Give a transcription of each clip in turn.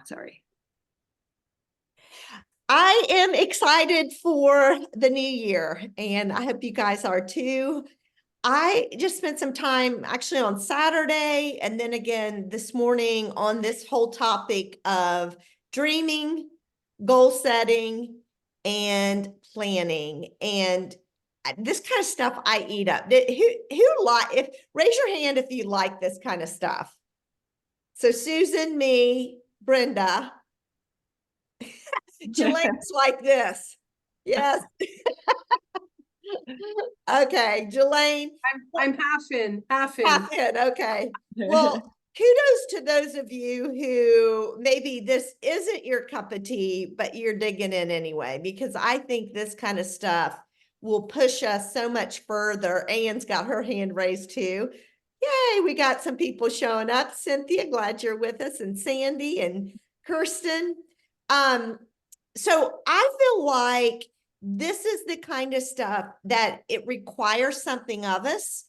Sorry. I am excited for the new year, and I hope you guys are too. I just spent some time actually on Saturday and then again this morning on this whole topic of dreaming, goal setting, and planning. And this kind of stuff I eat up. Raise your hand if you like this kind of stuff. So Susan, me, Brenda. Jelane's like this. Yes. Okay, Jelane. I'm half in. Half in. Okay. Well, kudos to those of you who maybe this isn't your cup of tea, but you're digging in anyway, because I think this kind of stuff will push us so much further. Anne's got her hand raised too. Yay, we got some people showing up. Cynthia, glad you're with us, and Sandy and Kirsten. So I feel like this is the kind of stuff that it requires something of us.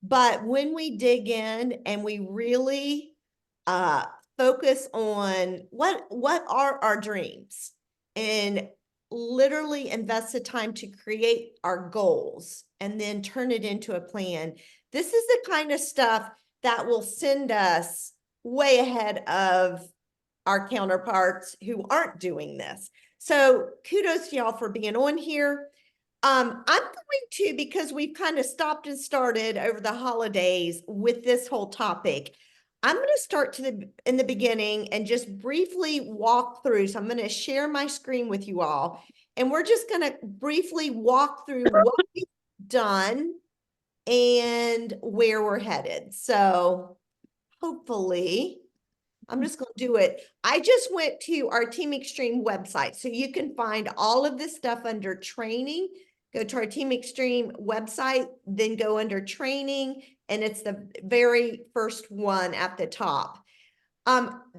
But when we dig in and we really focus on what are our dreams and literally invest the time to create our goals and then turn it into a plan, this is the kind of stuff that will send us way ahead of our counterparts who aren't doing this. So kudos to y'all for being on here. I'm going to, because we've kind of stopped and started over the holidays with this whole topic, I'm going to start in the beginning and just briefly walk through. So I'm going to share my screen with you all, and we're just going to briefly walk through what we've done and where we're headed. So hopefully, I'm just going to do it. I just went to our Team Extreme website, so you can find all of this stuff under training. Go to our Team Extreme website, then go under training, and it's the very first one at the top.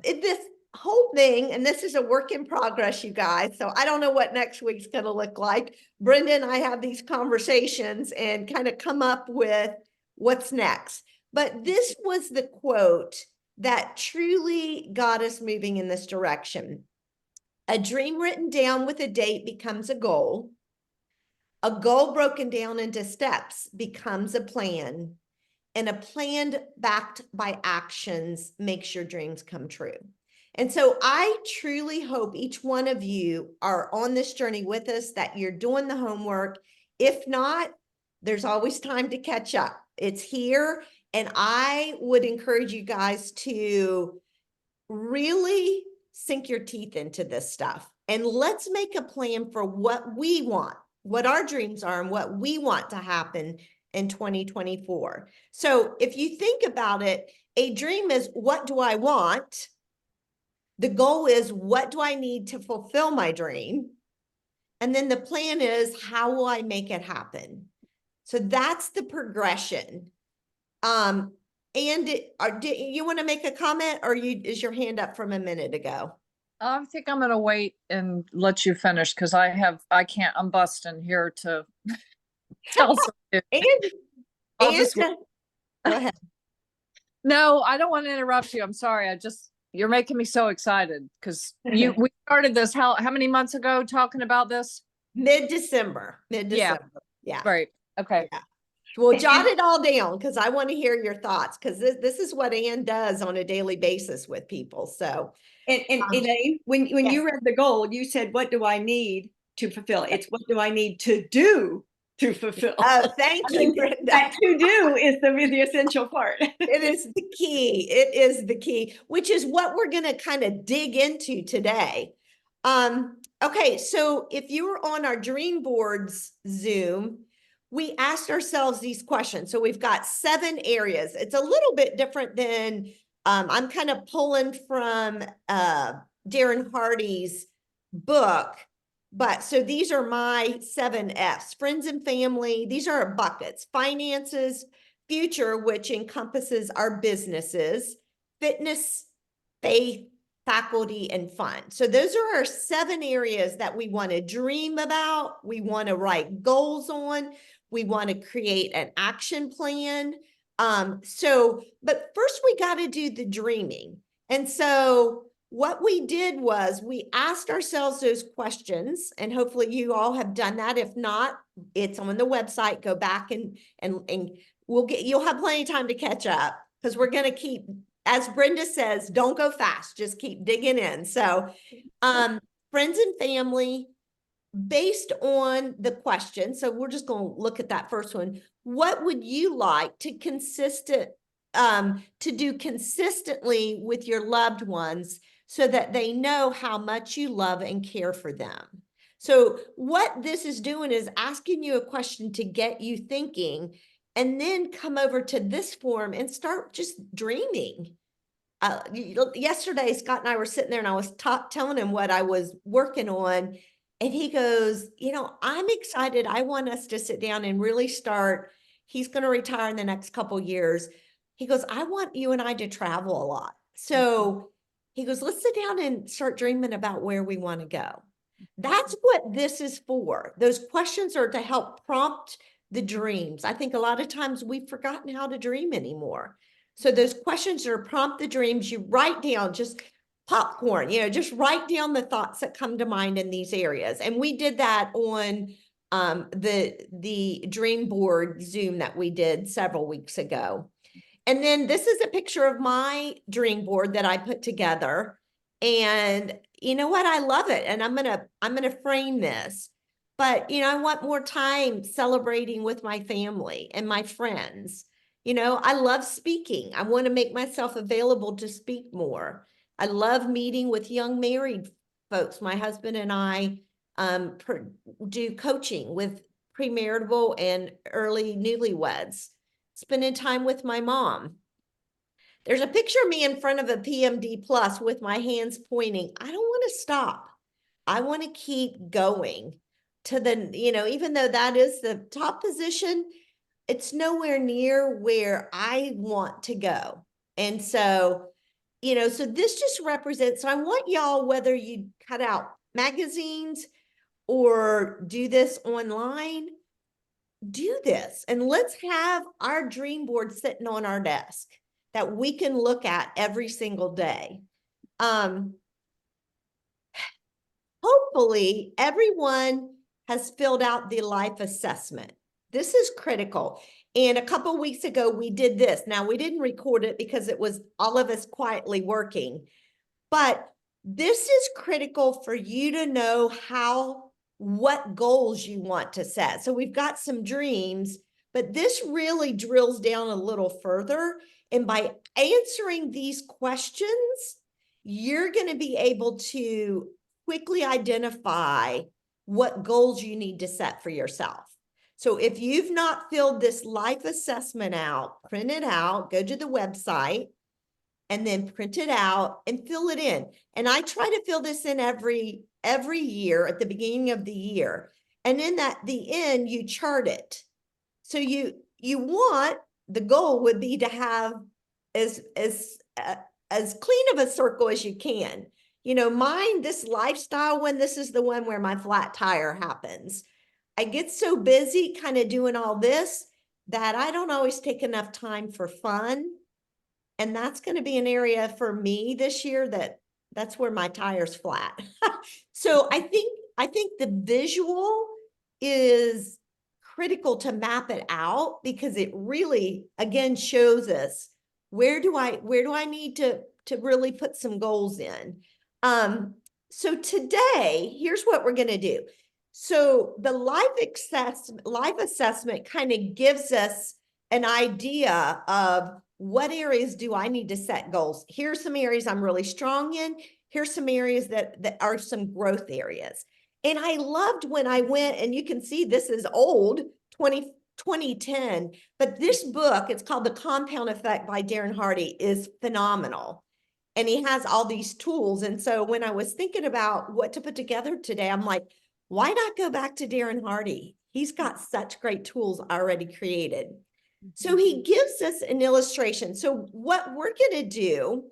This whole thing, and this is a work in progress, you guys, so I don't know what next week's going to look like. Brenda and I have these conversations and kind of come up with what's next. But this was the quote that truly got us moving in this direction. A dream written down with a date becomes a goal. A goal broken down into steps becomes a plan. And a plan backed by actions makes your dreams come true. And so I truly hope each one of you are on this journey with us, that you're doing the homework. If not, there's always time to catch up. It's here. And I would encourage you guys to really sink your teeth into this stuff. And let's make a plan for what we want, what our dreams are, and what we want to happen in 2024. So if you think about it, a dream is, what do I want? The goal is, what do I need to fulfill my dream? And then the plan is, how will I make it happen? So that's the progression. And do you want to make a comment, or is your hand up from a minute ago? I think I'm going to wait and let you finish, because I'm busting here to tell something. Go ahead. No, I don't want to interrupt you. I'm sorry. You're making me so excited, because we started this how many months ago talking about this? Mid-December. Yeah. Right. Okay. Yeah. Well, jot it all down, because I want to hear your thoughts, because this is what Anne does on a daily basis with people. So, and Elaine, when you read the goal, you said, what do I need to fulfill? It's what do I need to do to fulfill? Oh, thank you, Brenda. That to do is the essential part. It is the key. It is the key, which is what we're going to kind of dig into today. Okay, so if you were on our Dream Boards Zoom, we asked ourselves these questions. So we've got 7 areas. It's a little bit different than, I'm kind of pulling from Darren Hardy's book. But so these are my 7 F's: friends and family. These are our buckets: finances, future, which encompasses our businesses, fitness, faith, faculty, and fun. So those are our 7 areas that we want to dream about. We want to write goals on. We want to create an action plan. But first we got to do the dreaming. And so what we did was we asked ourselves those questions, and hopefully you all have done that. If not, it's on the website. Go back and you'll have plenty of time to catch up, because we're going to keep, as Brenda says, don't go fast, just keep digging in. So, friends and family, based on the question, so we're just going to look at that first one. What would you like to do consistently with your loved ones so that they know how much you love and care for them? So what this is doing is asking you a question to get you thinking, and then come over to this form and start just dreaming. Yesterday, Scott and I were sitting there, and I was telling him what I was working on. And he goes, I'm excited. I want us to sit down and really start. He's going to retire in the next couple years. He goes, I want you and I to travel a lot. So he goes, let's sit down and start dreaming about where we want to go. That's what this is for. Those questions are to help prompt the dreams. I think a lot of times we've forgotten how to dream anymore. So those questions are prompt the dreams. You write down just popcorn, just write down the thoughts that come to mind in these areas. And we did that on the dream board Zoom that we did several weeks ago. And then this is a picture of my dream board that I put together. And you know what? I love it. And I'm gonna frame this. But I want more time celebrating with my family and my friends. I love speaking. I want to make myself available to speak more. I love meeting with young married folks. My husband and I do coaching with premarital and early newlyweds. Spending time with my mom. There's a picture of me in front of a PMD Plus with my hands pointing. I don't want to stop. I want to keep going to the, even though that is the top position, it's nowhere near where I want to go. And so, so this just represents, so I want y'all, whether you cut out magazines or do this online, do this, and let's have our dream board sitting on our desk that we can look at every single day. Hopefully everyone has filled out the life assessment. This is critical. And a couple of weeks ago, we did this. Now, we didn't record it because it was all of us quietly working, but this is critical for you to know what goals you want to set. So we've got some dreams, but this really drills down a little further. And by answering these questions, you're going to be able to quickly identify what goals you need to set for yourself. So if you've not filled this life assessment out, print it out, go to the website, and then print it out and fill it in. And I try to fill this in every year at the beginning of the year. And then at the end, you chart it. So you want, the goal would be to have as clean of a circle as you can. Mine, this lifestyle one, this is the one where my flat tire happens. I get so busy kind of doing all this that I don't always take enough time for fun. And that's going to be an area for me this year that's where my tire's flat. So I think the visual is critical to map it out, because it really, again, shows us where do I need to really put some goals in. So today, here's what we're going to do. So the life assessment kind of gives us an idea of what areas do I need to set goals. Here's some areas I'm really strong in. Here's some areas that are some growth areas. And I loved when I went, and you can see this is old, 2010, but this book, it's called The Compound Effect by Darren Hardy, is phenomenal. And he has all these tools. And so when I was thinking about what to put together today, I'm like, why not go back to Darren Hardy? He's got such great tools already created. So he gives us an illustration. So what we're going to do,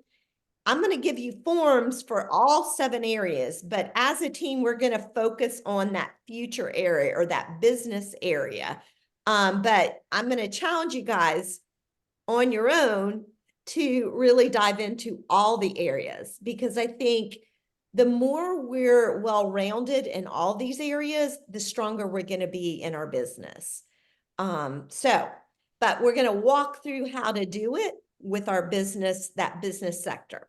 I'm going to give you forms for all 7 areas, but as a team, we're going to focus on that future area or that business area. But I'm going to challenge you guys on your own to really dive into all the areas, because I think the more we're well-rounded in all these areas, the stronger we're going to be in our business. But we're going to walk through how to do it with our business, that business sector.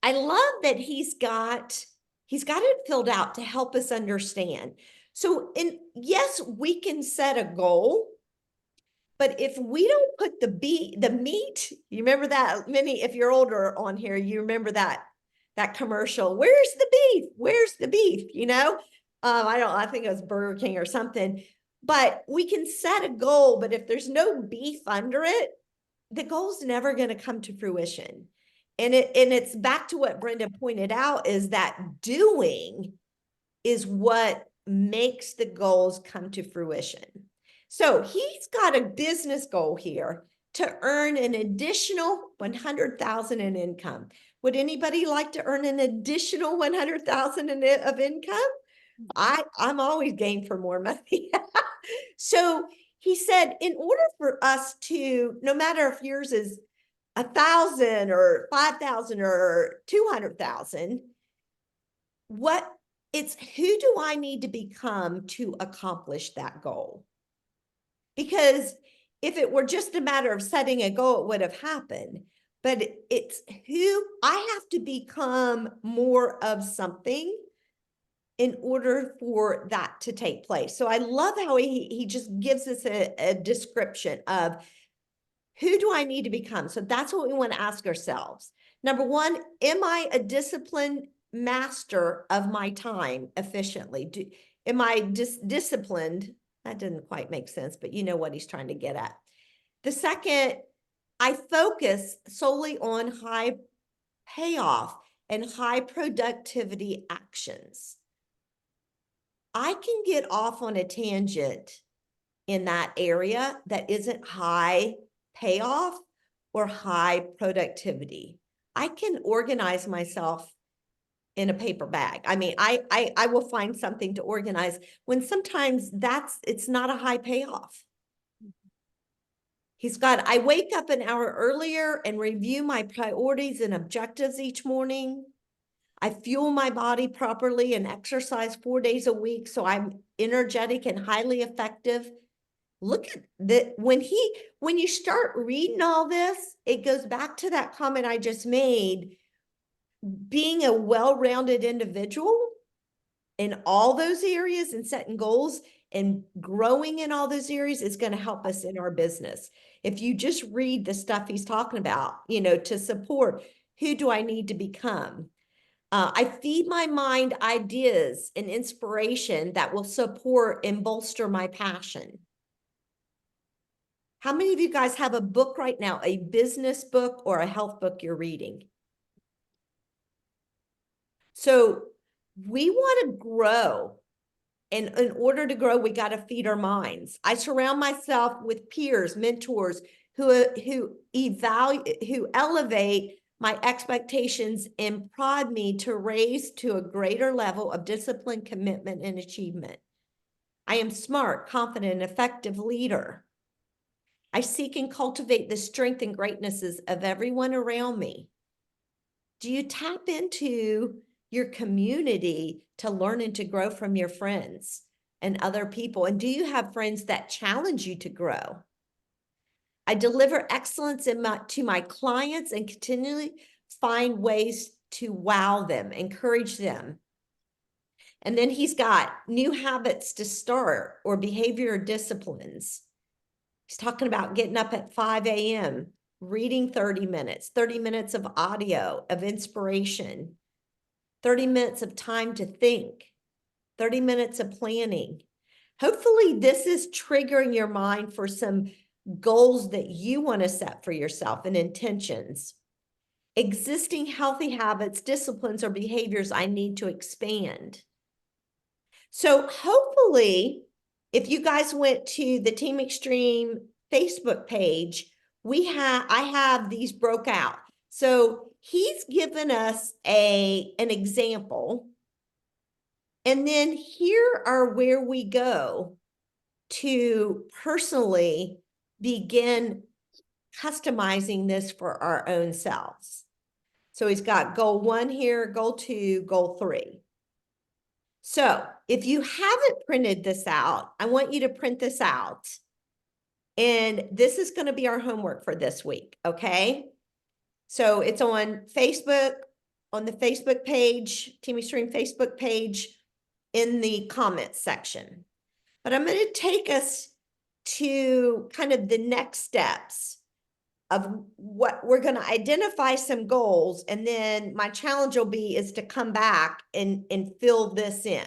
I love that he's got it filled out to help us understand. So, yes, we can set a goal, but if we don't put the meat, you remember that, many, if you're older on here, you remember that commercial, where's the beef? Where's the beef? You know, I think it was Burger King or something, but we can set a goal, but if there's no beef under it, the goal's never going to come to fruition. And it's back to what Brenda pointed out, is that doing is what makes the goals come to fruition. So he's got a business goal here to earn an additional 100,000 in income. Would anybody like to earn an additional 100,000 of income? I'm always game for more money. So he said, in order for us to, no matter if yours is 1,000 or 5,000 or 200,000, who do I need to become to accomplish that goal? Because if it were just a matter of setting a goal, it would have happened. But it's who I have to become more of something in order for that to take place. So I love how he just gives us a description of who do I need to become? So that's what we want to ask ourselves. Number one, am I a disciplined master of my time efficiently? Am I disciplined? That didn't quite make sense, but you know what he's trying to get at. The second, I focus solely on high payoff and high productivity actions. I can get off on a tangent in that area that isn't high payoff or high productivity. I can organize myself in a paper bag. I mean, I will find something to organize when sometimes it's not a high payoff. I wake up an hour earlier and review my priorities and objectives each morning. I fuel my body properly and exercise 4 days a week, so I'm energetic and highly effective. Look at that. When you start reading all this, it goes back to that comment I just made. Being a well-rounded individual in all those areas and setting goals and growing in all those areas is going to help us in our business. If you just read the stuff he's talking about, to support, who do I need to become? I feed my mind ideas and inspiration that will support and bolster my passion. How many of you guys have a book right now, a business book or a health book you're reading? So we want to grow. And in order to grow, we got to feed our minds. I surround myself with peers, mentors who elevate my expectations and prod me to raise to a greater level of discipline, commitment, and achievement. I am smart, confident, and effective leader. I seek and cultivate the strength and greatnesses of everyone around me. Do you tap into your community to learn and to grow from your friends and other people? And do you have friends that challenge you to grow? I deliver excellence to my clients and continually find ways to wow them, encourage them. And then he's got new habits to start or behavior disciplines. He's talking about getting up at 5 a.m., reading 30 minutes of audio, of inspiration, 30 minutes of time to think, 30 minutes of planning. Hopefully this is triggering your mind for some goals that you want to set for yourself and intentions. Existing healthy habits, disciplines, or behaviors I need to expand. So hopefully, if you guys went to the Team Extreme Facebook page, I have these broke out. So he's given us an example. And then here are where we go to personally begin customizing this for our own selves. So he's got goal 1 here, goal 2, goal 3. So if you haven't printed this out, I want you to print this out. And this is going to be our homework for this week, okay? So it's on Facebook, on the Facebook page, Team Extreme Facebook page, in the comments section. But I'm going to take us to kind of the next steps of what we're going to identify some goals. And then my challenge will be is to come back and fill this in.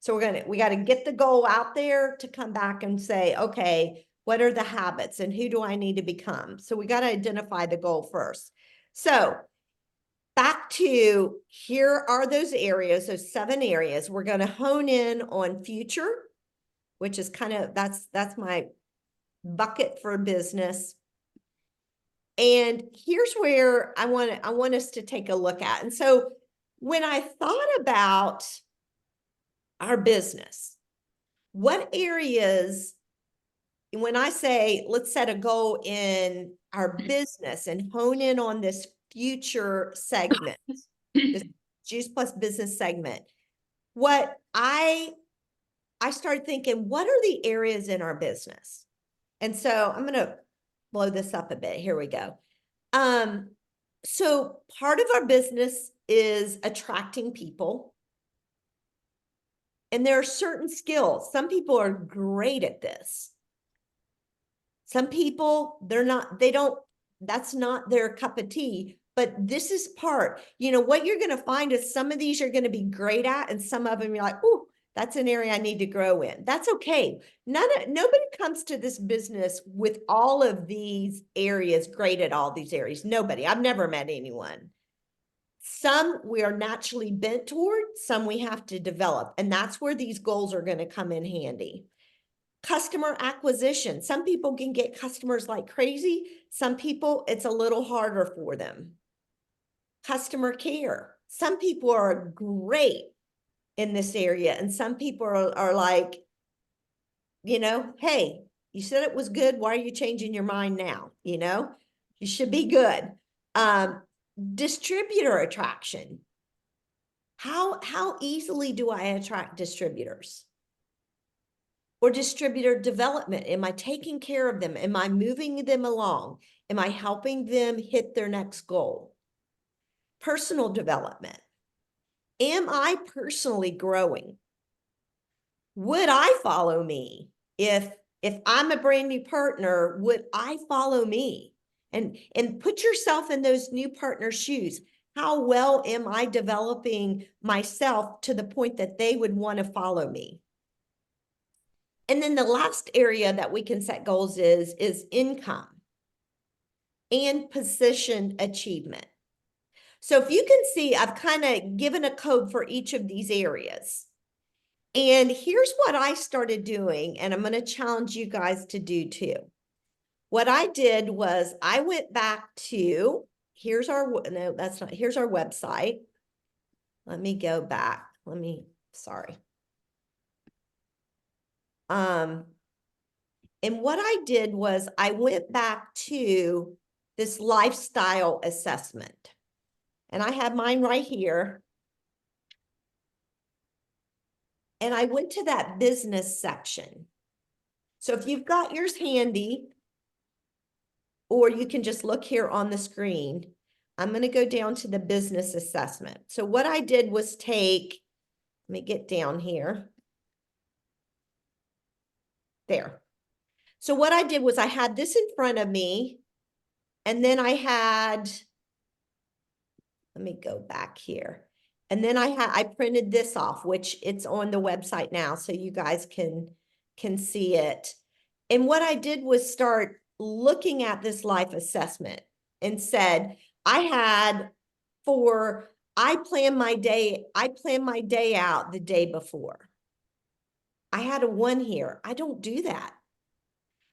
So we got to get the goal out there to come back and say, okay, what are the habits and who do I need to become? So we got to identify the goal first. So back to, here are those areas, those 7 areas. We're going to hone in on future, which is kind of, that's my bucket for business. And here's where I want us to take a look at. And so when I thought about our business, what areas, when I say, let's set a goal in our business and hone in on this future segment, this Juice Plus business segment, what I started thinking, what are the areas in our business? And so I'm going to blow this up a bit. Here we go. So part of our business is attracting people. And there are certain skills. Some people are great at this. Some people, that's not their cup of tea, but this is part, what you're going to find is some of these you're going to be great at, and some of them you're like, oh, that's an area I need to grow in. That's okay. Nobody comes to this business with all of these areas, great at all these areas. Nobody. I've never met anyone. Some we are naturally bent toward, some we have to develop. And that's where these goals are going to come in handy. Customer acquisition. Some people can get customers like crazy. Some people, it's a little harder for them. Customer care. Some people are great in this area, and some people are like, hey, you said it was good. Why are you changing your mind now? You should be good. Distributor attraction. How easily do I attract distributors? Or distributor development. Am I taking care of them? Am I moving them along? Am I helping them hit their next goal? Personal development. Am I personally growing? Would I follow me? If I'm a brand new partner, would I follow me? And put yourself in those new partner's shoes. How well am I developing myself to the point that they would want to follow me? And then the last area that we can set goals is income and position achievement. So if you can see, I've kind of given a code for each of these areas. And here's what I started doing, and I'm going to challenge you guys to do too. What I did was I went back to, here's our website. Let me go back. Sorry. And what I did was I went back to this lifestyle assessment. And I have mine right here. And I went to that business section. So if you've got yours handy, or you can just look here on the screen, I'm going to go down to the business assessment. So what I did was let me get down here. There. So what I did was I had this in front of me, and then let me go back here. And then I printed this off, which it's on the website now, so you guys can see it. And what I did was start looking at this life assessment and said, I plan my day out the day before. I had a 1 here. I don't do that.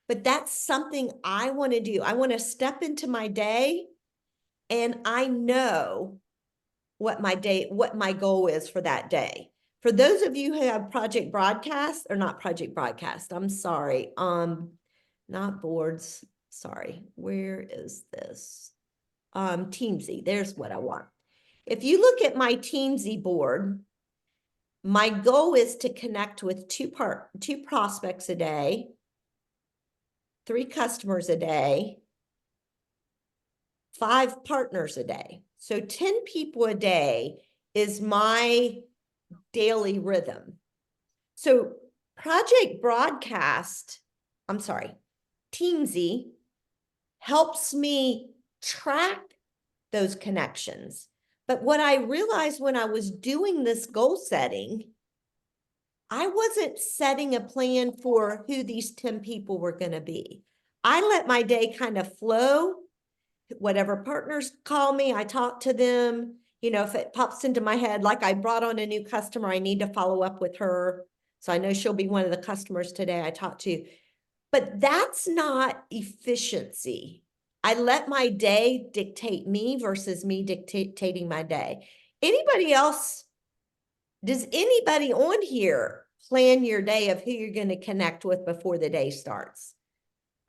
But that's something I want to do. I want to step into my day, and I know what my goal is for that day. For those of you who have Project Broadcast, or not Project Broadcast, I'm sorry, not boards. sorry, where is this? Teamsy, there's what I want. If you look at my Teamsy board, my goal is to connect with two prospects a day, 3 customers a day, 5 partners a day. So 10 people a day is my daily rhythm. So Project Broadcast, I'm sorry, Teamsy helps me track those connections. But what I realized when I was doing this goal setting, I wasn't setting a plan for who these 10 people were going to be. I let my day kind of flow. Whatever partners call me, I talk to them. You know, if it pops into my head, like I brought on a new customer, I need to follow up with her. So I know she'll be one of the customers today I talked to. But that's not efficiency. I let my day dictate me versus me dictating my day. Anybody else? Does anybody on here plan your day of who you're going to connect with before the day starts?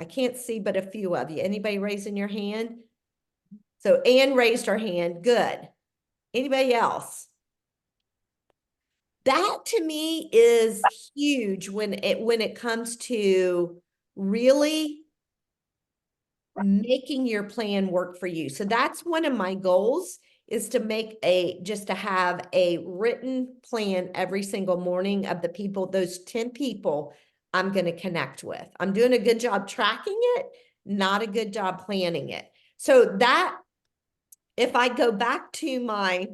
I can't see but a few of you. Anybody raising your hand? So Anne raised her hand. Good. Anybody else? That to me is huge when it comes to really making your plan work for you. So that's one of my goals, is to have a written plan every single morning of the people, those 10 people I'm going to connect with. I'm doing a good job tracking it, not a good job planning it. So that, if I go back to my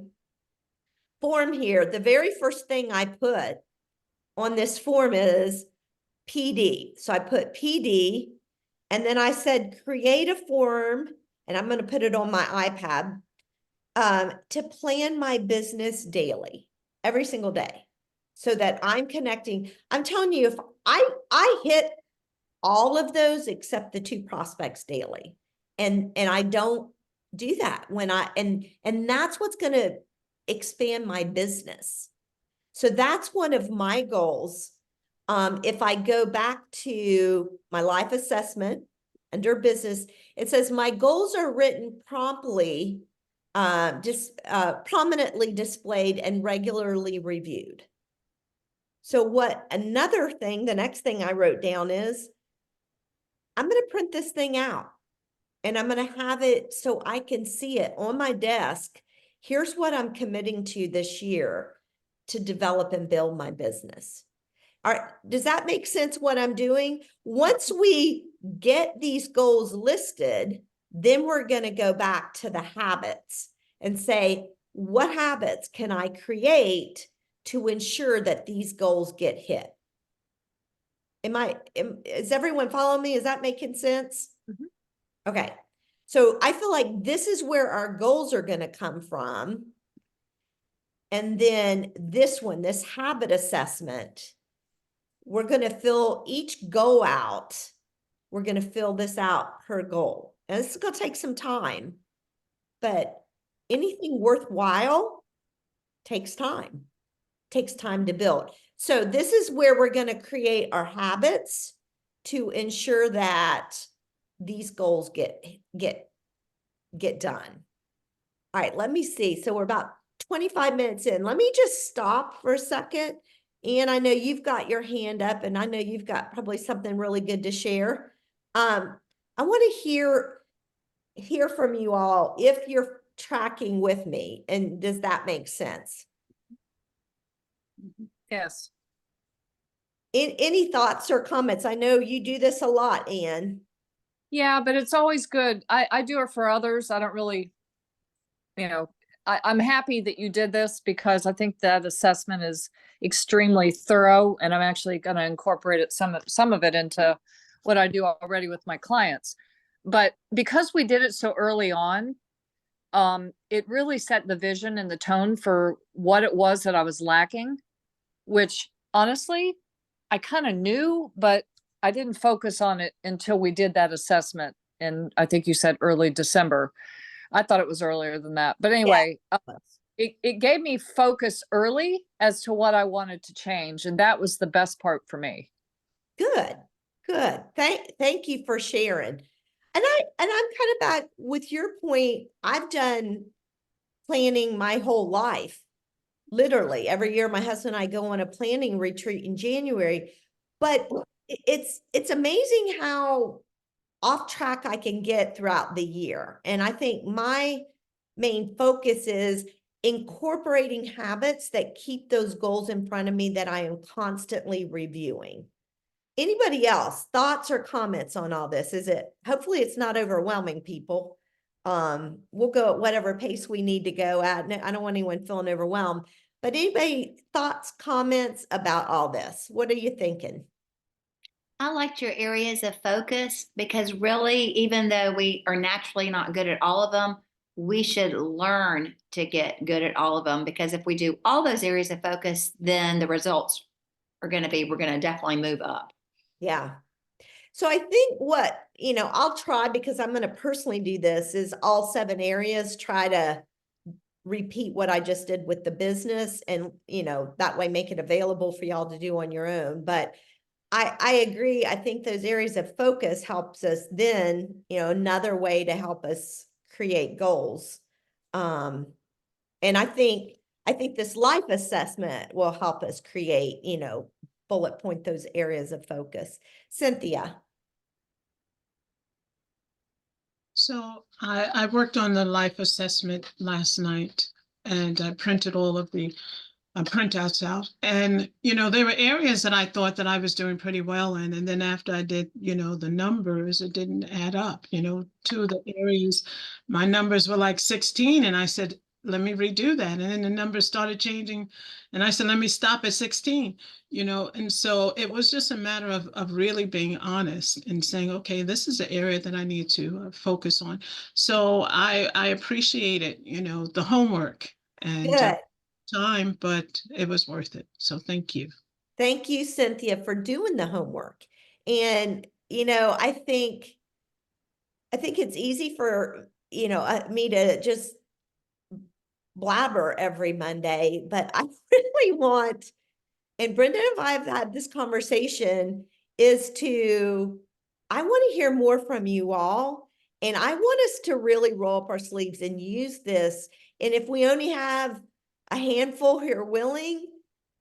form here, the very first thing I put on this form is PD. So I put PD, and then I said, create a form, and I'm going to put it on my iPad, to plan my business daily, every single day, so that I'm connecting. I'm telling you, if I hit all of those except the 2 prospects daily, and I don't do that when and that's what's going to expand my business. So that's one of my goals. If I go back to my life assessment under business, it says my goals are written promptly, prominently displayed and regularly reviewed. So the next thing I wrote down is, I'm going to print this thing out, and I'm going to have it so I can see it on my desk. Here's what I'm committing to this year to develop and build my business. All right, does that make sense what I'm doing? Once we get these goals listed, then we're going to go back to the habits and say, what habits can I create to ensure that these goals get hit? Is everyone following me? Is that making sense? Mhm. Okay. So I feel like this is where our goals are going to come from. And then this habit assessment, we're going to fill each goal out. We're going to fill this out per goal. And this is going to take some time, but anything worthwhile takes time to build. So this is where we're going to create our habits to ensure that these goals get done. All right, let me see. So we're about 25 minutes in. Let me just stop for a second. And I know you've got your hand up, and I know you've got probably something really good to share. I want to hear from you all if you're tracking with me, and does that make sense? Yes. Any thoughts or comments? I know you do this a lot, Anne. Yeah, but it's always good. I do it for others. I don't really, I'm happy that you did this, because I think that assessment is extremely thorough, and I'm actually going to incorporate some of it into what I do already with my clients. But because we did it so early on, it really set the vision and the tone for what it was that I was lacking, which honestly, I kind of knew, but I didn't focus on it until we did that assessment. And I think you said early December. I thought it was earlier than that. But anyway, it gave me focus early as to what I wanted to change. And that was the best part for me. Good. Thank you for sharing. I'm kind of back with your point. I've done planning my whole life. Literally every year, my husband and I go on a planning retreat in January, but it's amazing how off track I can get throughout the year. And I think my main focus is incorporating habits that keep those goals in front of me that I am constantly reviewing. Anybody else, thoughts or comments on all this? Hopefully it's not overwhelming people. We'll go at whatever pace we need to go at. No, I don't want anyone feeling overwhelmed, but anybody thoughts, comments about all this? What are you thinking? I liked your areas of focus because really, even though we are naturally not good at all of them, we should learn to get good at all of them, because if we do all those areas of focus, then the results are going to be, we're going to definitely move up. Yeah. So I think I'll try, because I'm going to personally do this, is all 7 areas, try to repeat what I just did with the business, and, that way make it available for y'all to do on your own. But I agree. I think those areas of focus helps us then, another way to help us create goals. And I think this life assessment will help us create, bullet point those areas of focus. Cynthia. So I worked on the life assessment last night, and I printed all of the printouts out. And, there were areas that I thought that I was doing pretty well in. And then after I did, the numbers, it didn't add up. 2 of the areas, my numbers were like 16. And I said, let me redo that. And then the numbers started changing. And I said, let me stop at 16, And so it was just a matter of really being honest and saying, okay, this is the area that I need to focus on. So I appreciate it, the homework and Good. time, but it was worth it. So thank you. Thank you, Cynthia, for doing the homework. And, I think it's easy for, me to just blabber every Monday, but I really want, and Brenda and I have had this conversation, I want to hear more from you all. And I want us to really roll up our sleeves and use this. And if we only have a handful who are willing,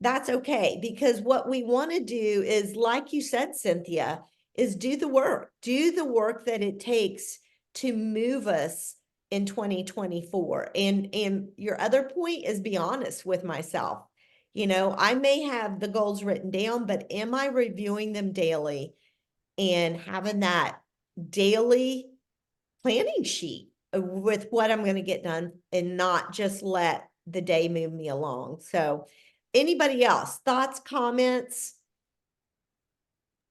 that's okay. Because what we want to do is, like you said, Cynthia, is do the work that it takes to move us in 2024. And your other point is, be honest with myself. I may have the goals written down, but am I reviewing them daily and having that daily planning sheet with what I'm going to get done, and not just let the day move me along? So anybody else, thoughts, comments?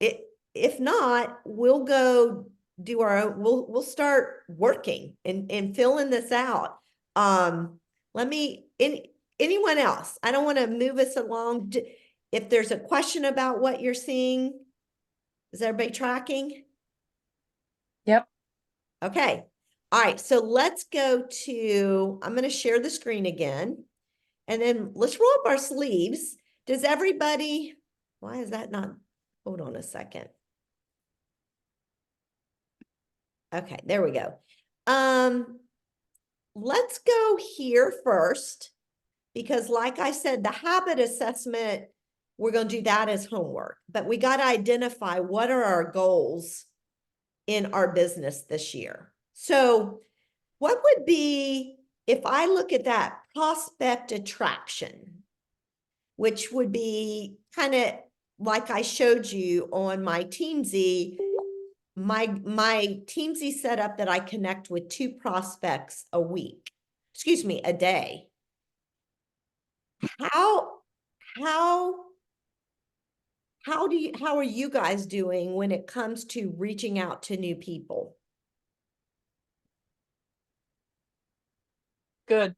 If not, we'll go do our own, we'll start working and filling this out. Anyone else? I don't want to move us along. If there's a question about what you're seeing, is everybody tracking? Yep. Okay. All right. So let's go to, I'm going to share the screen again, and then let's roll up our sleeves. Does everybody, why is that not, hold on a second. Okay, there we go. Let's go here first, because like I said, the habit assessment, we're going to do that as homework, but we got to identify what are our goals in our business this year. So what would be, if I look at that prospect attraction, which would be kind of like I showed you on my Teamsy, my Teamsy set up that I connect with 2 prospects a day. How are you guys doing when it comes to reaching out to new people? Good.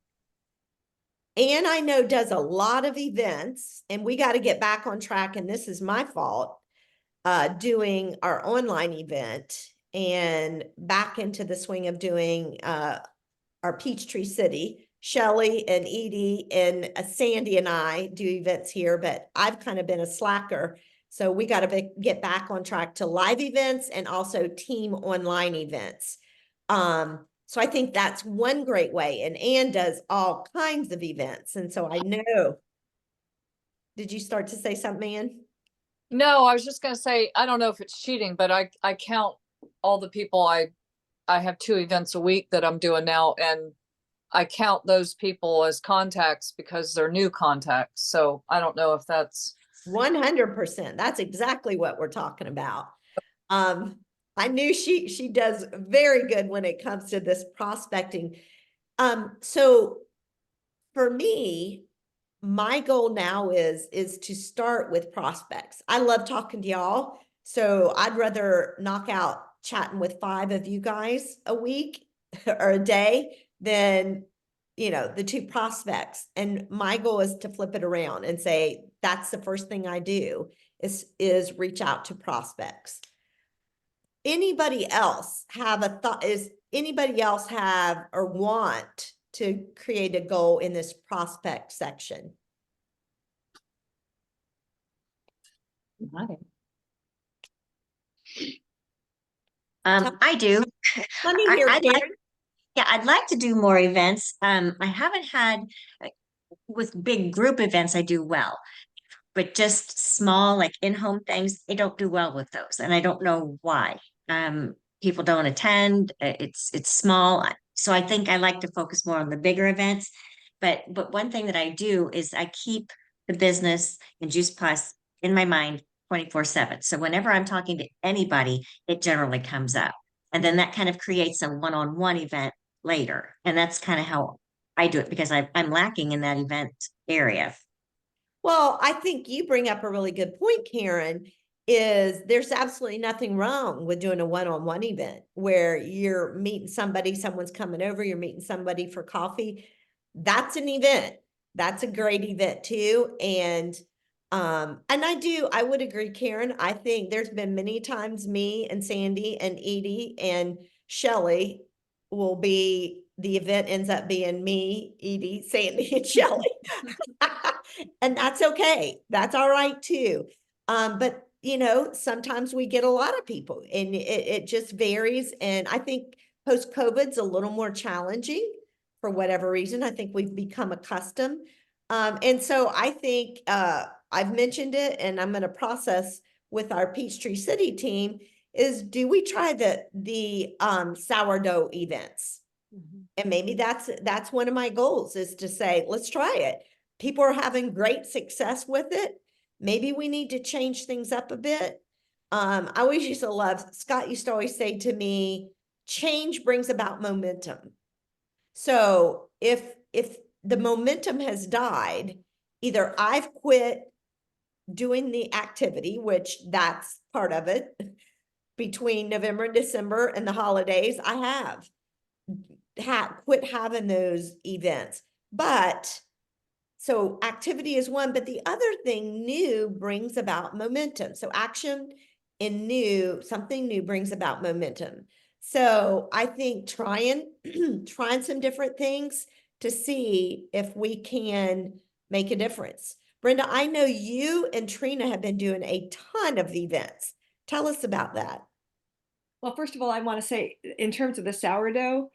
Anne, I know, does a lot of events, and we got to get back on track, and this is my fault, doing our online event and back into the swing of doing our Peachtree City. Shelley and Edie and Sandy and I do events here, but I've kind of been a slacker So we got to get back on track to live events and also team online events. So I think that's one great way. And Ann does all kinds of events. And so I know. Did you start to say something, Ann? No, I was just gonna say, I don't know if it's cheating, but I count all the people I have 2 events a week that I'm doing now, and I count those people as contacts because they're new contacts. So I don't know if that's 100%. That's exactly what we're talking about. I knew she does very good when it comes to this prospecting. So for me, my goal now is to start with prospects. I love talking to y'all, so I'd rather knock out chatting with 5 of you guys a week or a day than, you know, the 2 prospects. And my goal is to flip it around and say, that's the first thing I do is reach out to prospects. Anybody else have a thought? Is anybody else have or want to create a goal in this prospect section? I do. Let me hear, I'd like, Karen. yeah, I'd like to do more events. I haven't had, with big group events, I do well, but just small, like in-home things, I don't do well with those, and I don't know why. People don't attend. It's small, so I think I like to focus more on the bigger events. But one thing that I do is I keep the business and Juice Plus in my mind 24/7. So whenever I'm talking to anybody, it generally comes up. And then that kind of creates a one-on-one event later. And that's kind of how I do it because I'm lacking in that event area. Well, I think you bring up a really good point, Karen, is there's absolutely nothing wrong with doing a one-on-one event where you're meeting somebody, someone's coming over, you're meeting somebody for coffee. That's an event. That's a great event too. And I would agree, Karen. I think there's been many times me and Sandy and Edie and Shelley will be, the event ends up being me, Edie, Sandy, and Shelley. And that's okay. That's all right too. But you know, sometimes we get a lot of people and it just varies. And I think post-COVID's a little more challenging for whatever reason. I think we've become accustomed. And so I think I've mentioned it and I'm going to process with our Peachtree City team is, do we try the sourdough events? And maybe that's one of my goals, is to say, let's try it. People are having great success with it. Maybe we need to change things up a bit. I always used to love, Scott used to always say to me, change brings about momentum. So if the momentum has died, either I've quit doing the activity, which that's part of it, between November and December and the holidays, I have quit having those events. But so activity is one, but the other thing, new brings about momentum. So action in new, something new brings about momentum. So I think trying some different things to see if we can make a difference. Brenda, I know you and Trina have been doing a ton of events. Tell us about that. Well, first of all, I want to say in terms of the sourdough,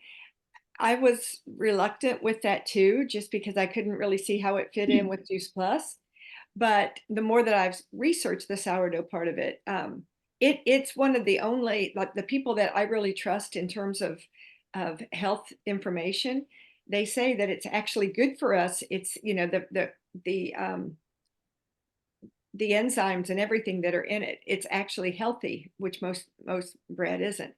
I was reluctant with that too, just because I couldn't really see how it fit in with Juice Plus. But the more that I've researched the sourdough part of it, it's one of the only, like, the people that I really trust in terms of health information. They say that it's actually good for us. It's, you know, the enzymes and everything that are in it, it's actually healthy, which most bread isn't.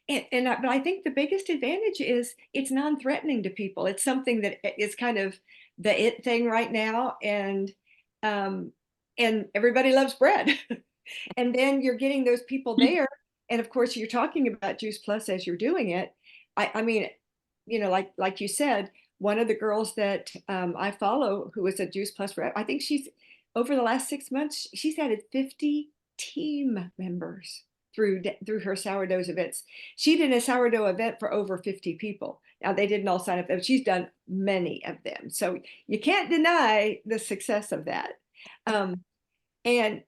But I think the biggest advantage is it's non-threatening to people. It's something that is kind of the it thing right now, and everybody loves bread. And then you're getting those people there, and of course you're talking about Juice Plus as you're doing it. I mean, you know, like you said, one of the girls that I follow who is a Juice Plus rep, I think she's, over the last 6 months, she's added 50 team members through her sourdough events. She did a sourdough event for over 50 people. Now, they didn't all sign up, but she's done many of them. So you can't deny the success of that. And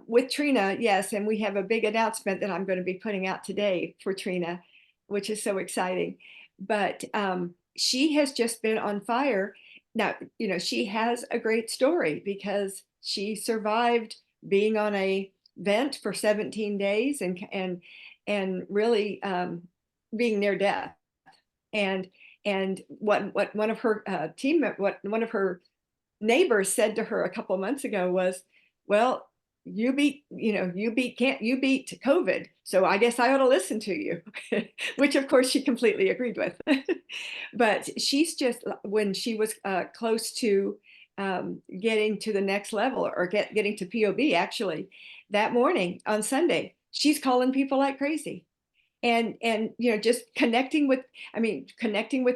with Trina, yes, and we have a big announcement that I'm going to be putting out today for Trina, which is so exciting. But she has just been on fire. Now, you know, she has a great story because she survived being on a vent for 17 days and really being near death. And what one of her what one of her neighbors said to her a couple of months ago was, well, you beat COVID, so I guess I ought to listen to you. Which of course she completely agreed with. But she's just, when she was close to getting to the next level, or getting to POB, actually, that morning on Sunday, she's calling people like crazy. And you know, just connecting with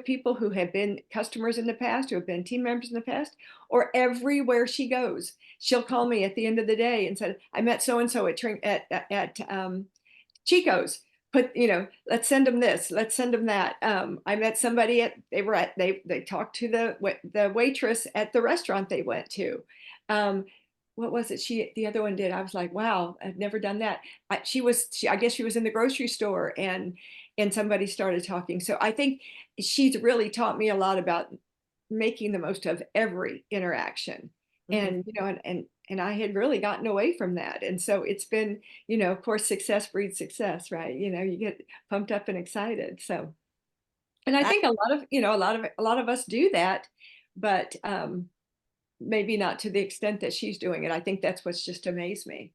people who have been customers in the past, who have been team members in the past, or everywhere she goes, she'll call me at the end of the day and said, I met so and so at Chico's. Let's send them this, let's send them that. I met somebody they talked to the waitress at the restaurant they went to. What was it the other one did? I was like, wow, I've never done that. I guess she was in the grocery store, and somebody started talking. So I think she's really taught me a lot about making the most of every interaction. And I had really gotten away from that. And so it's been, of course, success breeds success, right? You get pumped up and excited. So, and I think a lot of us do that, but maybe not to the extent that she's doing it. I think that's what's just amazed me.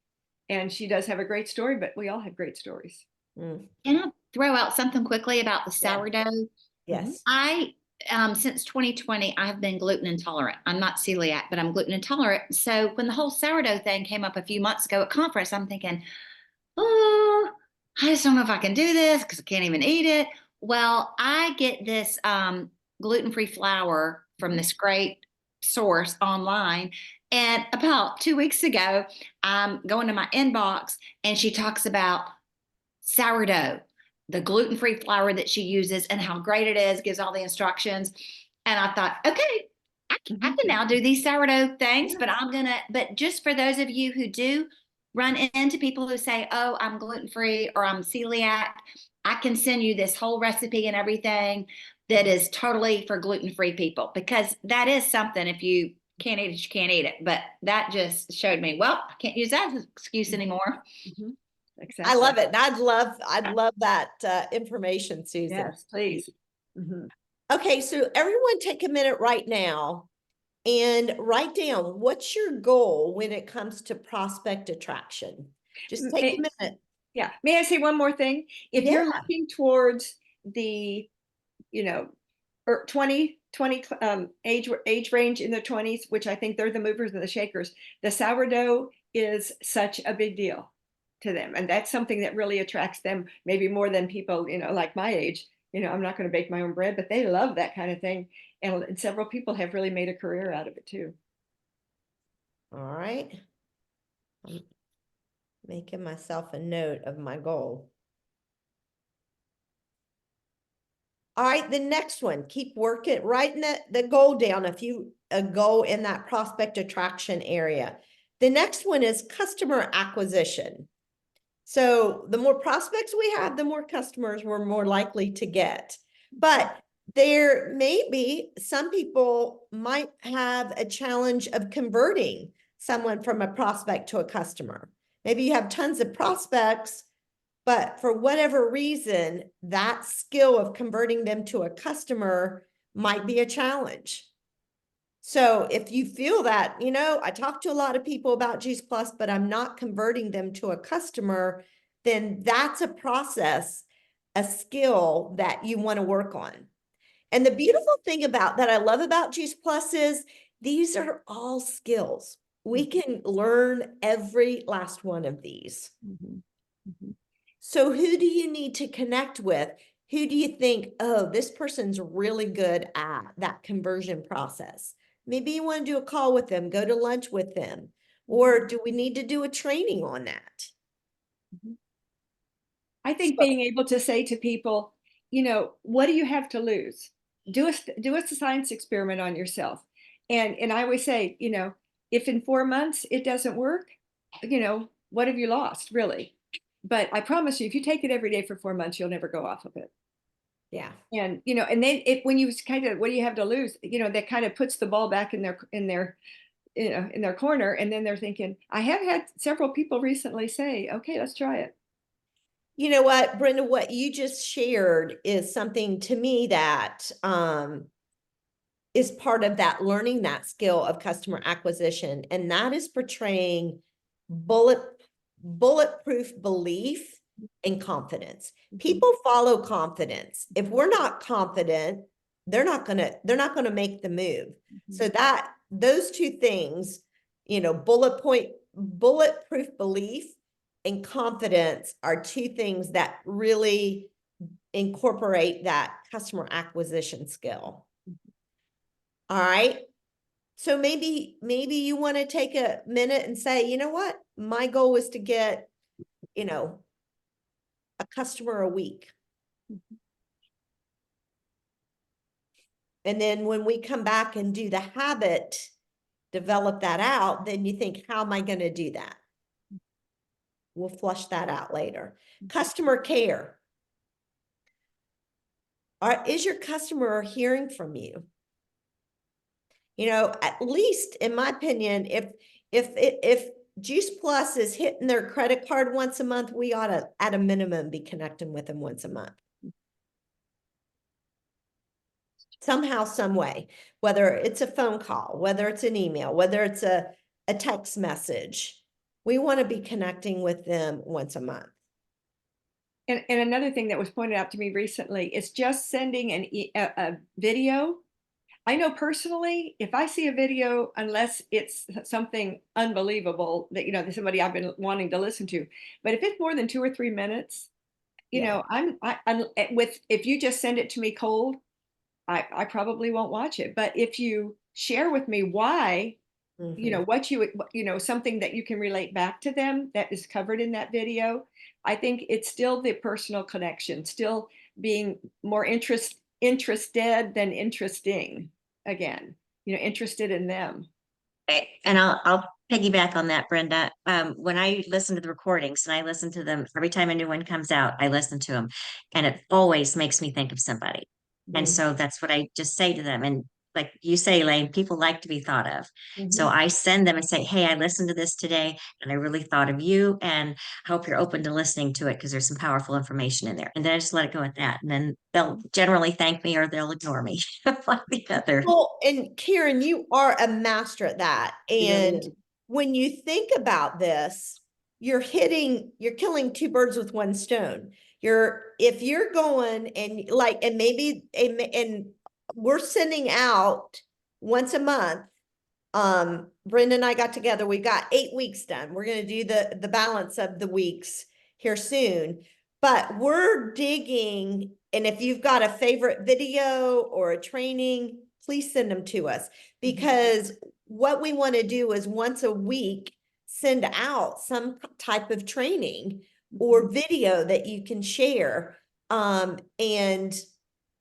And she does have a great story, but we all have great stories. Mm. Can I throw out something quickly about the sourdough? Yes. I since 2020, I've been gluten intolerant. I'm not celiac, but I'm gluten intolerant. So when the whole sourdough thing came up a few months ago at conference, I'm thinking, oh, I just don't know if I can do this because I can't even eat it. Well, I get this gluten-free flour from this great source online. And about 2 weeks ago, I'm going to my inbox and she talks about sourdough, the gluten-free flour that she uses and how great it is, gives all the instructions. And I thought, okay, I can now do these sourdough things, but just for those of you who do run into people who say, oh, I'm gluten-free or I'm celiac, I can send you this whole recipe and everything that is totally for gluten-free people, because that is something, if you can't eat it, you can't eat it. But that just showed me, well, I can't use that as an excuse anymore. Mm-hmm. Exactly. I love it. And I'd love that information, Susan. Yes, please. Mm-hmm. Okay, so everyone take a minute right now and write down, what's your goal when it comes to prospect attraction? Just take a minute. Yeah. May I say one more thing? If you're looking towards the, 20 age range in the 20s, which I think they're the movers and the shakers, the sourdough is such a big deal to them. And that's something that really attracts them, maybe more than people, like my age. I'm not going to bake my own bread, but they love that kind of thing. And several people have really made a career out of it too. All right. I'm making myself a note of my goal. All right, the next one, keep working, writing the goal down, a goal in that prospect attraction area. The next one is customer acquisition. So the more prospects we have, the more customers we're more likely to get. But there may be some people might have a challenge of converting someone from a prospect to a customer. Maybe you have tons of prospects, but for whatever reason, that skill of converting them to a customer might be a challenge. So if you feel that, I talk to a lot of people about Juice Plus, but I'm not converting them to a customer, then that's a process, a skill that you want to work on. And the beautiful thing that I love about Juice Plus is these are all skills. We can learn every last one of these. Mm-hmm. Mm-hmm. So who do you need to connect with? Who do you think, oh, this person's really good at that conversion process? Maybe you want to do a call with them, go to lunch with them, or do we need to do a training on that? I think being able to say to people, what do you have to lose? Do a science experiment on yourself. And I always say, if in 4 months it doesn't work, you know, what have you lost really? But I promise you, if you take it every day for 4 months, you'll never go off of it. Yeah. And, you know, and then when you kind of, what do you have to lose? You know, that kind of puts the ball back in their, you know, in their corner. And then they're thinking, I have had several people recently say, okay, let's try it. You know what, Brenda, what you just shared is something to me that is part of that learning that skill of customer acquisition. And that is portraying bulletproof belief and confidence. People follow confidence. If we're not confident, they're not gonna make the move. So that those two things, you know, bulletproof belief and confidence are two things that really incorporate that customer acquisition skill. All right. So maybe you want to take a minute and say, you know what? My goal is to get, you know, a customer a week. And then when we come back and do the habit, develop that out, then you think, how am I going to do that? We'll flush that out later. Customer care. Is your customer hearing from you? You know, at least in my opinion, if Juice Plus is hitting their credit card once a month, we ought to, at a minimum, be connecting with them once a month. Somehow, some way, whether it's a phone call, whether it's an email, whether it's a text message, we want to be connecting with them once a month. And another thing that was pointed out to me recently is just sending a video. I know personally, if I see a video, unless it's something unbelievable that, you know, somebody I've been wanting to listen to, but if it's more than 2 or 3 minutes, you Yeah. know, I'm if you just send it to me cold, I probably won't watch it. But if you share with me why, you know, what you know, something that you can relate back to them that is covered in that video, I think it's still the personal connection, still being more interested than interesting. Again, you know, interested in them. And I'll piggyback on that, Brenda. When I listen to the recordings and I listen to them every time a new one comes out, I listen to them, and it always makes me think of somebody. And so that's what I just say to them. And like you say, Elaine, people like to be thought of. So I send them and say, hey, I listened to this today and I really thought of you, and I hope you're open to listening to it because there's some powerful information in there. And then I just let it go at that. And then they'll generally thank me or they'll ignore me. One or the other. Well, and Karen, you are a master at that. And Yeah. when you think about this, you're killing two birds with one stone. If you're going and like, and maybe, and we're sending out once a month. Brenda and I got together, we got 8 weeks done. We're going to do the balance of the weeks here soon, but we're digging. And if you've got a favorite video or a training, please send them to us, because what we want to do is once a week, send out some type of training or video that you can share. And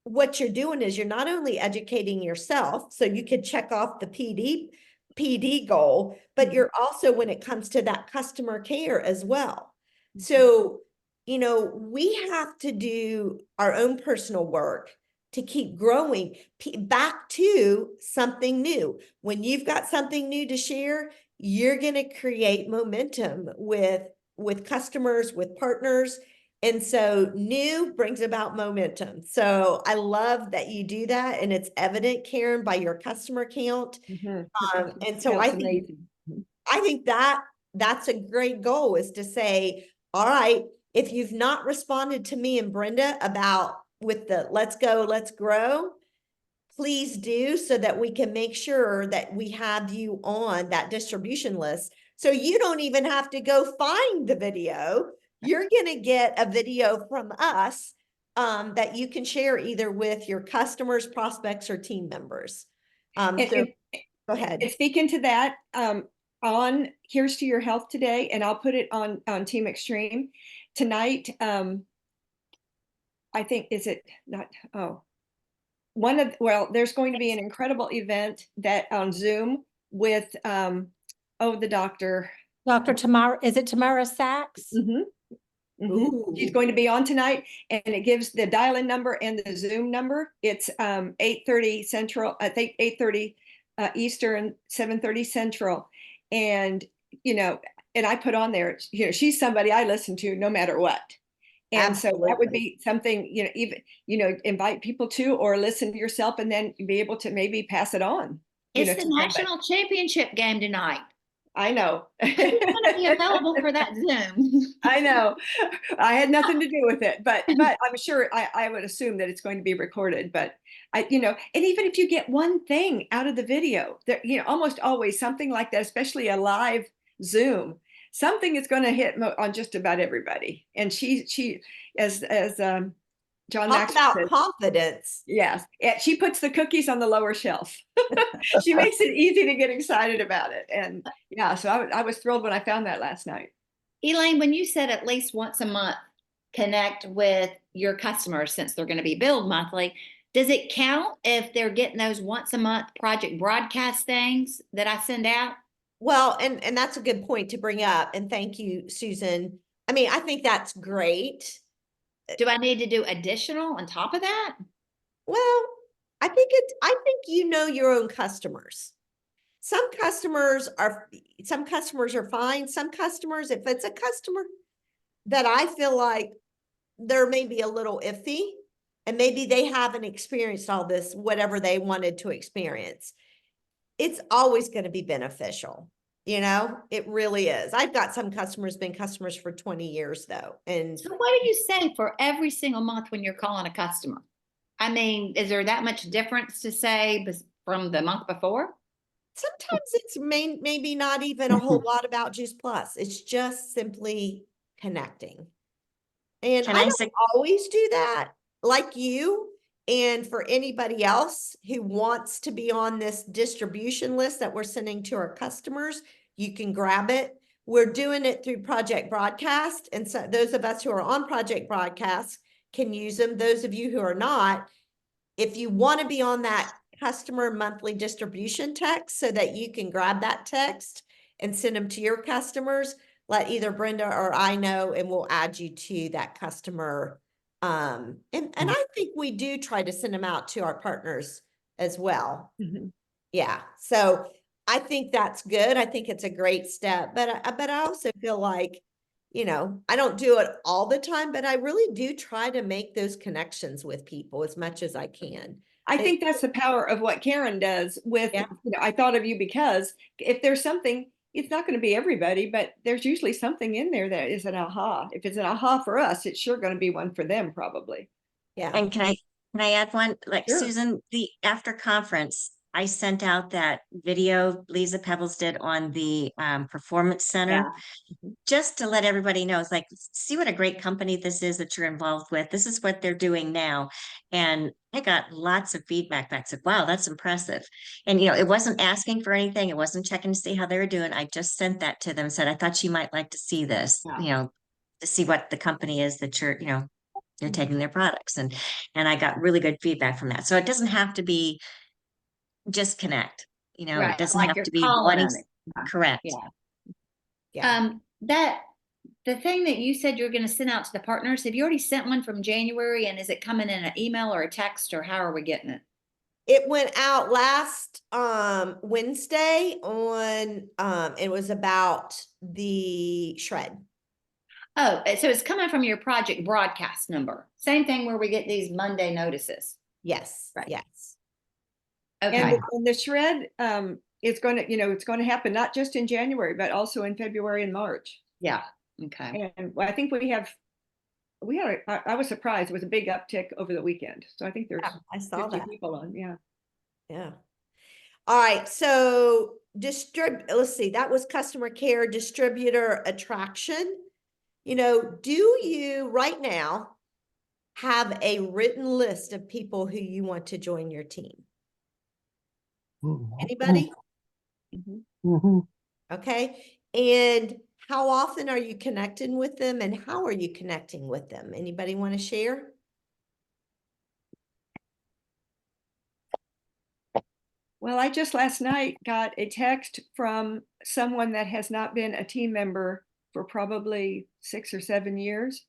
what you're doing is you're not only educating yourself, so you could check off the PD goal, but you're also, when it comes to that customer care as well. So, you know, we have to do our own personal work to keep growing back to something new. When you've got something new to share, you're going to create momentum with customers, with partners. And so new brings about momentum. So I love that you do that. And it's evident, Karen, by your customer count. And so That's I think, amazing. that's a great goal, is to say, all right, if you've not responded to me and Brenda about with the let's go, let's grow, please do, so that we can make sure that we have you on that distribution list. So you don't even have to go find the video. You're going to get a video from us that you can share either with your customers, prospects, or team members. And, Go ahead. and speaking to that, on Here's to Your Health today, and I'll put it on Team Extreme tonight. I think, is it not? Oh, there's going to be an incredible event that on Zoom with the doctor, Dr. Tamara, is it Tamara Sachs? Mhm. Mhm. She's Ooh. going to be on tonight, and it gives the dial-in number and the Zoom number. It's 8:30 Central, I think 8:30 Eastern, 7:30 Central. And, and I put on there, she's somebody I listen to no matter what. And so that would Absolutely. be something, even, invite people to, or listen to yourself and then be able to maybe pass it on. It's to the somebody. national championship game tonight. I know. Who's gonna be available for that Zoom? I know. I had nothing to do with it, but I'm sure I would assume that it's going to be recorded. But and even if you get one thing out of the video, there, almost always something like that, especially a live Zoom, something is going to hit on just about everybody. And she as John Talk Maxwell about says, confidence. yes, she puts the cookies on the lower shelf. She makes it easy to get excited about it. And yeah, so I was thrilled when I found that last night. Elaine, when you said at least once a month, connect with your customers since they're going to be billed monthly, does it count if they're getting those once a month project broadcast things that I send out? Well, and that's a good point to bring up. And thank you, Susan. I mean, I think that's great. Do I need to do additional on top of that? Well, I think you know your own customers. Some customers are fine. Some customers, if it's a customer that I feel like they're maybe a little iffy and maybe they haven't experienced all this, whatever they wanted to experience, it's always going to be beneficial. It really is. I've got some customers, been customers for 20 years though. And So what do you say for every single month when you're calling a customer? I mean, is there that much difference to say from the month before? sometimes it's maybe not even a whole lot about Juice Plus. It's just simply connecting. And Can I I don't say, always do that like you. And for anybody else who wants to be on this distribution list that we're sending to our customers, you can grab it. We're doing it through Project Broadcast. And so those of us who are on Project Broadcast can use them. Those of you who are not, if you want to be on that customer monthly distribution text so that you can grab that text and send them to your customers, let either Brenda or I know, and we'll add you to that customer. And I think we do try to send them out to our partners as well. Mhm. Yeah. So I think that's good. I think it's a great step, but I also feel like, I don't do it all the time, but I really do try to make those connections with people as much as I can. I think that's the power of what Karen does with, Yeah. I thought of you because if there's something, it's not going to be everybody, but there's usually something in there that is an aha. If it's an aha for us, it's sure going to be one for them probably. Yeah. and can I add one? Like Sure. Susan, the after conference, I sent out that video Lisa Pebbles did on the Performance Center. Just to let everybody know, it's like, see what a great company this is that you're involved with. This is what they're doing now. And I got lots of feedback back. Said, wow, that's impressive. And, it wasn't asking for anything. It wasn't checking to see how they were doing. I just sent that to them, said, I thought you might like to see this, Yeah. to see what the company is that you're taking their products. And I got really good feedback from that. So it doesn't have to be just connect, Right, it doesn't like have you're to be calling wanting, on it. correct. Yeah. Yeah. The thing that you said you're going to send out to the partners, have you already sent one from January, and is it coming in an email or a text, or how are we getting it? It went out last Wednesday on it was about the shred. Oh, so it's coming from your project broadcast number. Same thing where we get these Monday notices. Yes. Right. Yes. Okay. And the shred is going to, it's going to happen not just in January, but also in February and March. Yeah. Okay. And I think I was surprised. It was a big uptick over the weekend. So I think there's I saw 50 that. people on. Yeah. Yeah. All right. So let's see, that was customer care, distributor attraction. Do you right now have a written list of people who you want to join your team? Anybody? Okay. And how often are you connecting with them, and how are you connecting with them? Anybody want to share? Well, I just last night got a text from someone that has not been a team member for probably 6 or 7 years.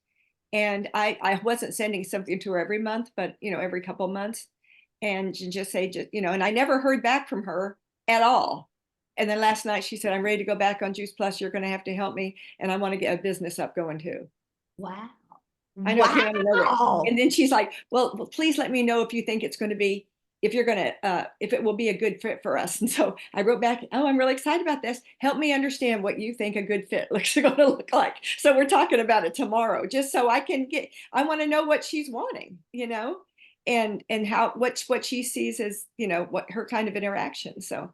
And I wasn't sending something to her every month, but every couple months. And she just say, and I never heard back from her at all. And then last night she said, I'm ready to go back on Juice Plus. You're going to have to help me. And I want to get a business up going too. Wow. I know, it came out of nowhere. Wow. And then she's like, well, please let me know if you think it's going to be, if it will be a good fit for us. And so I wrote back, oh, I'm really excited about this. Help me understand what you think a good fit looks going to look like. So we're talking about it tomorrow, just so I want to know what she's wanting, and how, what she sees as, what her kind of interaction. So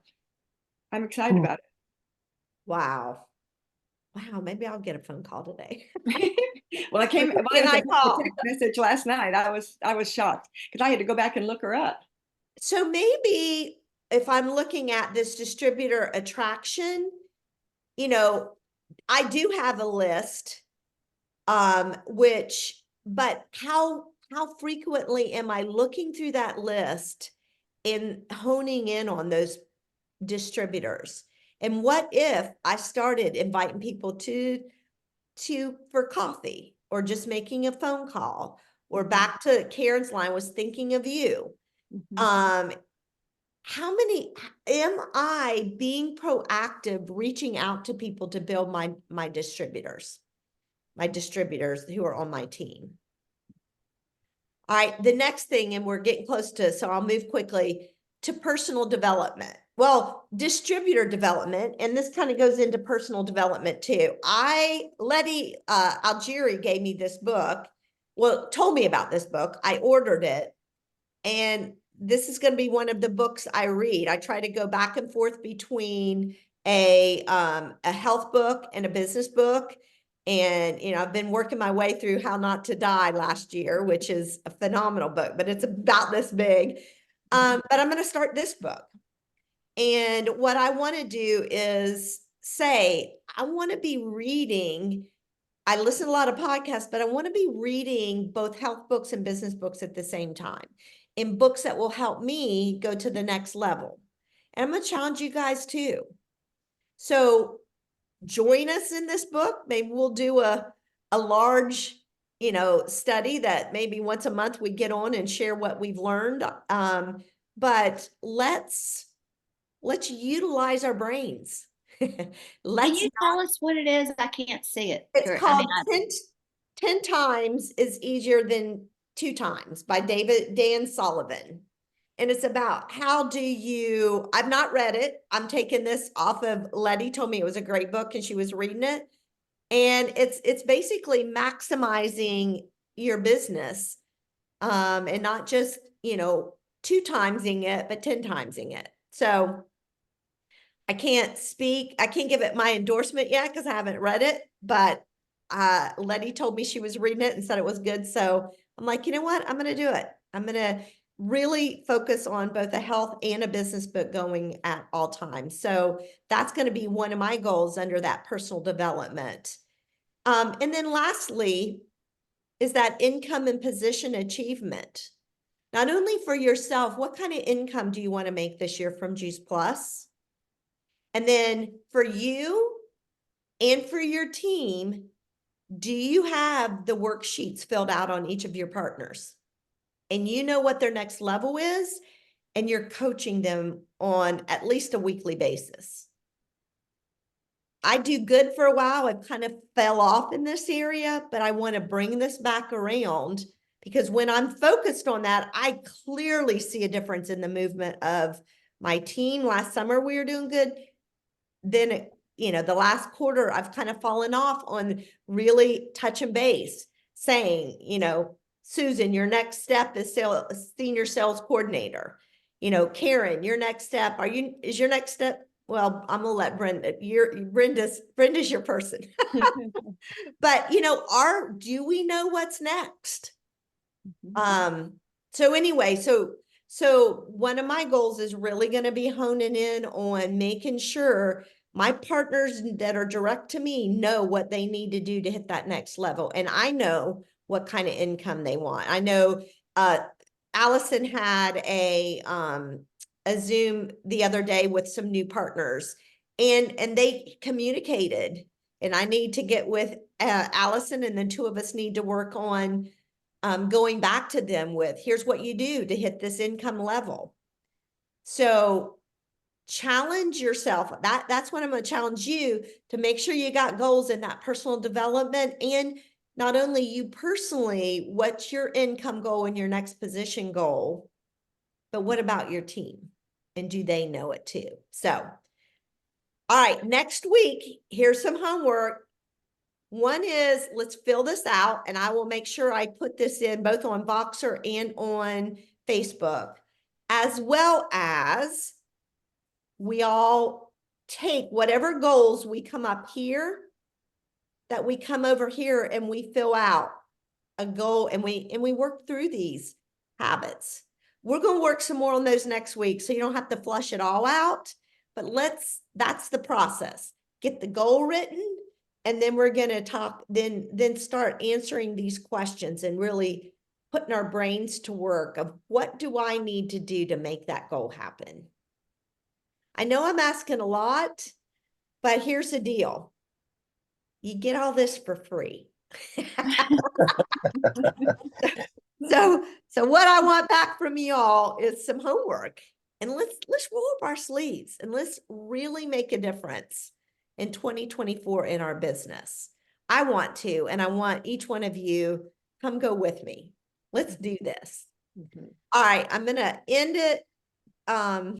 I'm excited about Wow. Wow, maybe I'll get a phone call today. it. Well, it Can was I a call? text message last night. I was shocked because I had to go back and look her up. So maybe if I'm looking at this distributor attraction, I do have a list, but how frequently am I looking through that list and honing in on those distributors? And what if I started inviting people for coffee, or just making a phone call, or back to Karen's line, was thinking of you. Mhm. Am I being proactive, reaching out to people to build my distributors who are on my team? All right, the next thing, and we're getting close to, so I'll move quickly to personal development. Well, distributor development, and this kind of goes into personal development too. Letty Algieri gave me this book. Well, told me about this book. I ordered it, and this is going to be one of the books I read. I try to go back and forth between a health book and a business book. And, I've been working my way through How Not to Die last year, which is a phenomenal book, but it's about this big. But I'm going to start this book. And what I want to do is say, I want to be reading. I listen to a lot of podcasts, but I want to be reading both health books and business books at the same time, in books that will help me go to the next level. And I'm going to challenge you guys too. So join us in this book. Maybe we'll do a large, study that maybe once a month we get on and share what we've learned. But let's utilize our brains. Can Let's you tell us what it is? I can't see it. It's Sure. called 10 times is easier than 2 times by Dan Sullivan. And it's about I've not read it. I'm taking this off of Letty told me it was a great book and she was reading it. And it's basically maximizing your business, and not just, 2 timesing it, but 10 timesing it. So I can't give it my endorsement yet because I haven't read it, but Letty told me she was reading it and said it was good. So I'm like, you know what? I'm going to do it. I'm going to really focus on both a health and a business book going at all times. So that's going to be one of my goals under that personal development. And then lastly is that income and position achievement. Not only for yourself, what kind of income do you want to make this year from Juice Plus? And then for you and for your team, do you have the worksheets filled out on each of your partners? And you know what their next level is, and you're coaching them on at least a weekly basis. I do good for a while. I kind of fell off in this area, but I want to bring this back around because when I'm focused on that, I clearly see a difference in the movement of my team. Last summer, we were doing good. Then, the last quarter, I've kind of fallen off on really touching base, saying, Susan, your next step is senior sales coordinator. Karen, your next step, is your next step? Well, I'm gonna let Brenda, Brenda's your person. But, do we know what's next? So anyway, so one of my goals is really going to be honing in on making sure my partners that are direct to me know what they need to do to hit that next level. And I know what kind of income they want. I know Allison had a Zoom the other day with some new partners, and they communicated. And I need to get with Allison, and the two of us need to work on going back to them with, here's what you do to hit this income level. So challenge yourself. That's what I'm going to challenge you to make sure you got goals in that personal development, and not only you personally, what's your income goal and your next position goal, but what about your team? And do they know it too? So, all right, next week, here's some homework. One is, let's fill this out, and I will make sure I put this in both on Voxer and on Facebook, as well as we all take whatever goals we come up here, that we come over here and we fill out a goal, and we work through these habits. We're going to work some more on those next week, so you don't have to flush it all out, but that's the process. Get the goal written, and then we're going to talk, then start answering these questions and really putting our brains to work of what do I need to do to make that goal happen? I know I'm asking a lot, but here's the deal. You get all this for free. So what I want back from y'all is some homework, and let's roll up our sleeves and let's really make a difference in 2024 in our business. I want to, and I want each one of you, come go with me. Let's do this. All right, I'm going to end it.